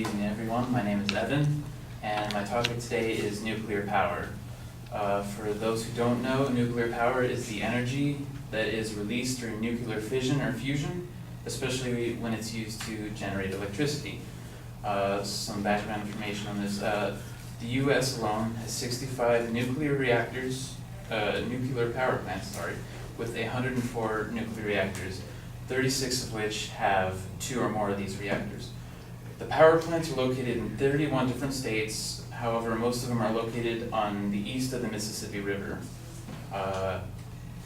evening, everyone. My name is Evan, and my topic today is nuclear power. For those who don't know, nuclear power is the energy that is released during nuclear fission or fusion, especially when it's used to generate electricity. Some background information on this. The U.S. alone has 65 nuclear reactors, nuclear power plants, with 104 nuclear reactors, 36 of which have 2 or more of these reactors. The power plants are located in 31 different states. However, most of them are located on the east of the Mississippi River.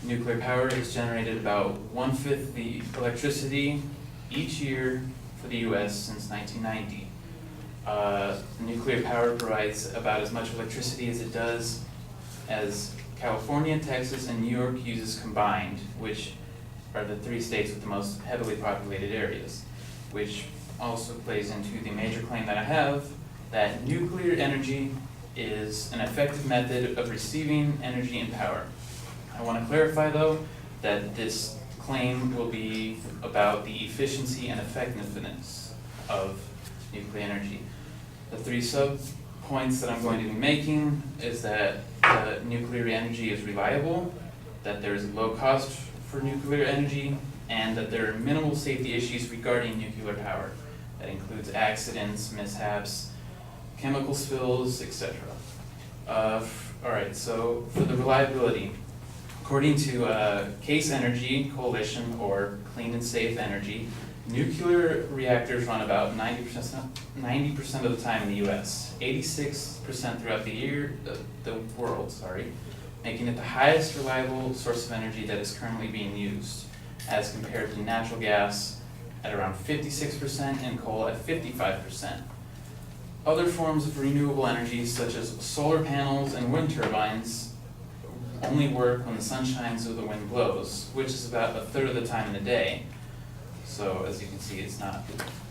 Nuclear power has generated about 1/5 the electricity each year for the U.S. since 1990. Nuclear power provides about as much electricity as it does as California, Texas, and New York uses combined, which are the 3 states with the most heavily populated areas, which also plays into the major claim that I have, that nuclear energy is an effective method of receiving energy and power. I want to clarify, though, that this claim will be about the efficiency and effectiveness of nuclear energy. The 3 sub-points that I'm going to be making is that nuclear energy is reliable, that there is a low cost for nuclear energy, and that there are minimal safety issues regarding nuclear power. That includes accidents, mishaps, chemical spills, etc. Alright, so for the reliability, according to Case Energy Coalition, or Clean and Safe Energy, nuclear reactors run about 90% of the time in the U.S., 86% throughout the world, making it the highest reliable source of energy that is currently being used, as compared to natural gas at around 56% and coal at 55%. Other forms of renewable energy, such as solar panels and wind turbines, only work when the sun shines or the wind blows, which is about 1/3 of the time in the day. So as you can see, it's not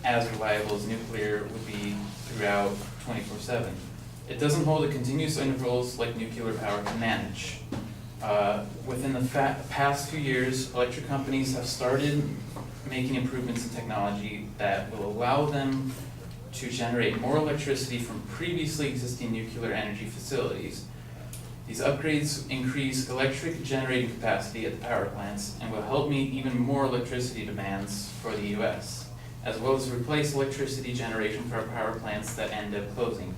as reliable as nuclear would be throughout 24/7. It doesn't hold at continuous intervals like nuclear power can manage. Within the past few years, electric companies have started making improvements in technology that will allow them to generate more electricity from previously existing nuclear energy facilities. These upgrades increase electric generating capacity at the power plants and will help meet even more electricity demands for the U.S., as well as replace electricity generation for our power plants that end up closing.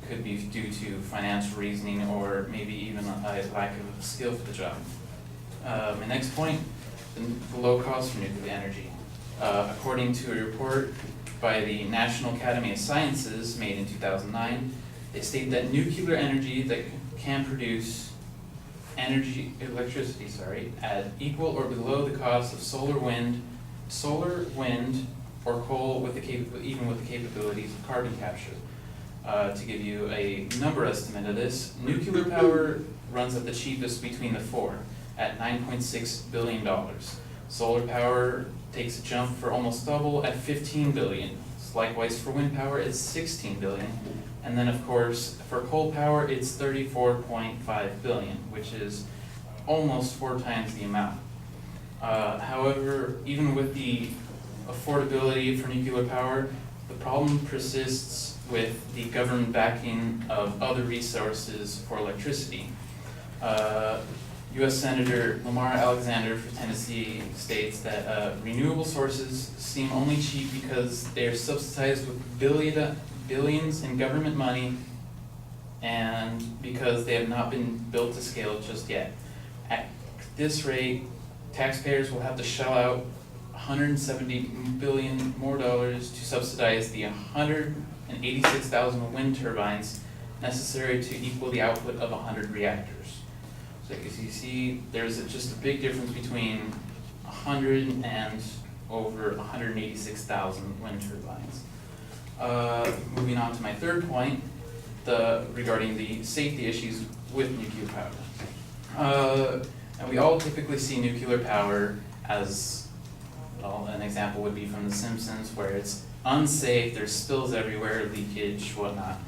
Could be due to financial reasoning or maybe even a lack of skill for the job. My next point, the low cost for nuclear energy. According to a report by the National Academy of Sciences made in 2009, they state that nuclear energy that can produce electricity at equal or below the cost of solar, wind, or coal even with the capabilities of carbon capture. To give you a number estimate of this, nuclear power runs at the cheapest between the 4 at $9.6 billion. Solar power takes a jump for almost double at $15 billion. Likewise for wind power, it's $16 billion. And then of course, for coal power, it's $34.5 billion, which is almost 4 times the amount. However, even with the affordability for nuclear power, the problem persists with the government backing of other resources for electricity. U.S. Senator Lamar Alexander for Tennessee states that renewable sources seem only cheap because they are subsidized with billions in government money and because they have not been built to scale just yet. At this rate, taxpayers will have to shell out $170 billion more to subsidize the 186,000 wind turbines necessary to equal the output of 100 reactors. So as you see, there's just a big difference between 100 and over 186,000 wind turbines. Moving on to my third point, regarding the safety issues with nuclear power. And we all typically see nuclear power as, well, an example would be from The Simpsons, where it's unsafe, there's spills everywhere, leakage, whatnot.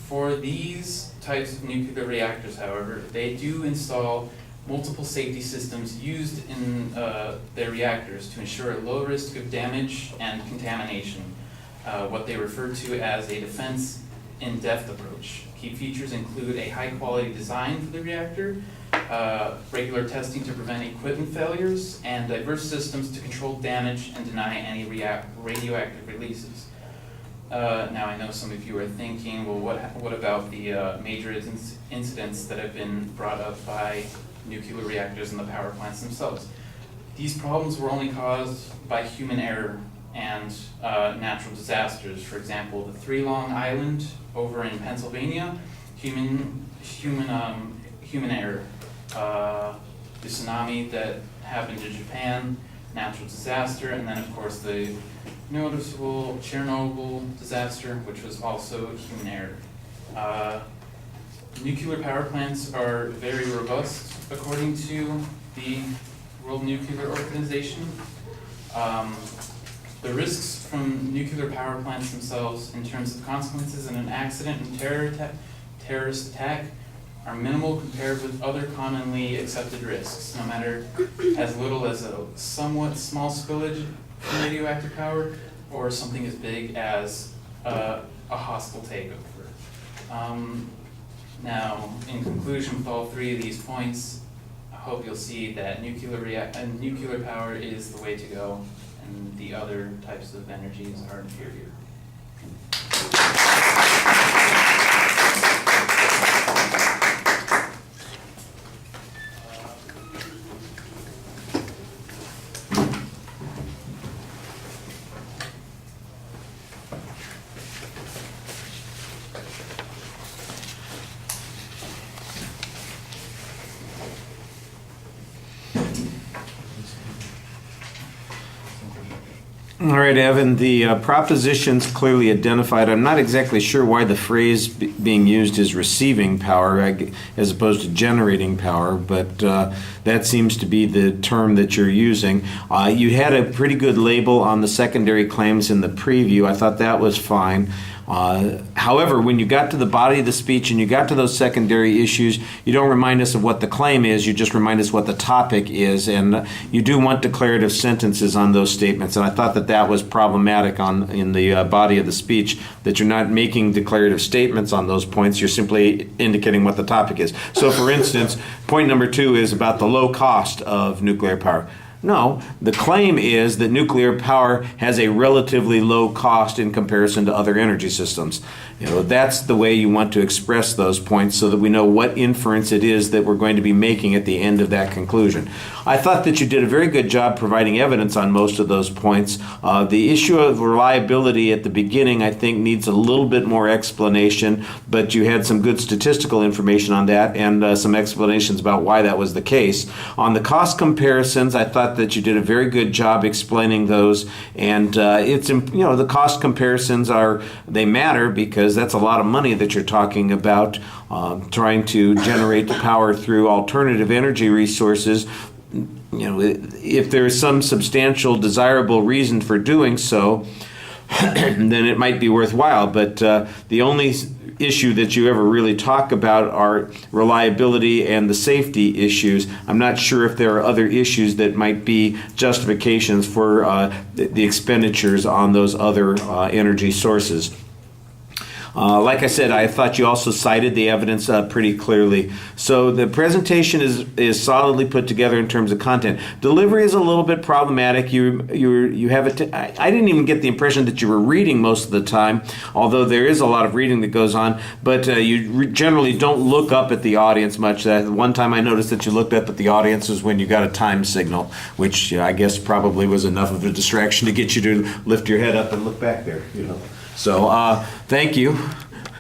For these types of nuclear reactors, however, they do install multiple safety systems used in their reactors to ensure a low risk of damage and contamination, what they refer to as a defense in-depth approach. Key features include a high-quality design for the reactor, regular testing to prevent equipment failures, and diverse systems to control damage and deny any radioactive releases. Now I know some of you are thinking, well, what about the major incidents that have been brought up by nuclear reactors and the power plants themselves? These problems were only caused by human error and natural disasters. For example, the Three Long Island over in Pennsylvania, human error. The tsunami that happened in Japan, natural disaster, and then of course the noticeable Chernobyl disaster, which was also human error. Nuclear power plants are very robust, according to the World Nuclear Organization. The risks from nuclear power plants themselves, in terms of consequences in an accident and terrorist attack, are minimal compared with other commonly accepted risks, no matter as little as a somewhat small spillage from radioactive power or something as big as a hostile takeover. Now, in conclusion, with all three of these points, I hope you'll see that nuclear power is the way to go, and the other types of energies are inferior. All right, Evan, the proposition's clearly identified. I'm not exactly sure why the phrase being used is receiving power as opposed to generating power, but that seems to be the term that you're using. You had a pretty good label on the secondary claims in the preview. I thought that was fine. However, when you got to the body of the speech and you got to those secondary issues, you don't remind us of what the claim is, you just remind us what the topic is, and you do want declarative sentences on those statements, and I thought that that was problematic in the body of the speech, that you're not making declarative statements on those points, you're simply indicating what the topic is. So for instance, point number 2 is about the low cost of nuclear power. No, the claim is that nuclear power has a relatively low cost in comparison to other energy systems. You know, that's the way you want to express those points so that we know what inference it is that we're going to be making at the end of that conclusion. I thought that you did a very good job providing evidence on most of those points. The issue of reliability at the beginning, I think, needs a little bit more explanation, but you had some good statistical information on that and some explanations about why that was the case. On the cost comparisons, I thought that you did a very good job explaining those, and the cost comparisons they matter because that's a lot of money that you're talking about, trying to generate the power through alternative energy resources. If there is some substantial desirable reason for doing so, then it might be worthwhile, but the only issue that you ever really talk about are reliability and the safety issues. I'm not sure if there are other issues that might be justifications for the expenditures on those other energy sources. Like I said, I thought you also cited the evidence pretty clearly. So the presentation is solidly put together in terms of content. Delivery is a little bit problematic. You have I didn't even get the impression that you were reading most of the time, although there is a lot of reading that goes on. But you generally don't look up at the audience much. One time I noticed that you looked up at the audience was when you got a time signal, which I guess probably was enough of a distraction to get you to lift your head up and look back there. So thank you.